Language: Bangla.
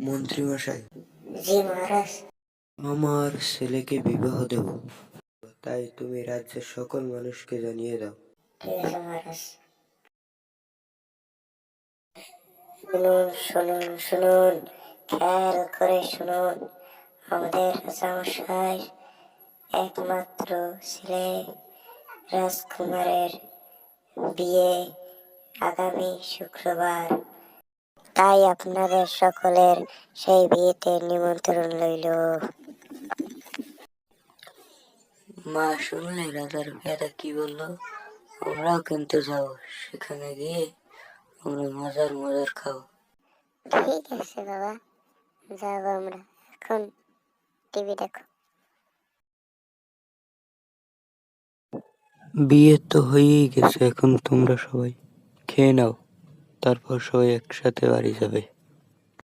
মন্ত্রী মশাই, জি মহারাজ। আমার ছেলেকে বিবাহ দেব, তাই তুমি রাজ্যের সকল মানুষকে জানিয়ে দাও। ঠিক আছে মহারাজ। শুনুন শুনুন শুনুন, খেয়াল করে শুনুন। আমাদের রাজামশাই একমাত্র ছেলে রাজকুমারের বিয়ে আগামী শুক্রবার, তাই আপনাদের সকলের সেই বিয়েতে নিমন্ত্রণ রইল। মা শুনলে রাজার ভেড়া কি বললো? আমরাও কিন্তু যাবো, সেখানে গিয়ে আমরা মজার মজার খাবো। ঠিক আছে বাবা, যাবো আমরা। এখন টিভি দেখো। বিয়ে তো হয়েই গেছে, এখন তোমরা সবাই খেয়ে নাও, তারপর সবাই একসাথে বাড়ি যাবে।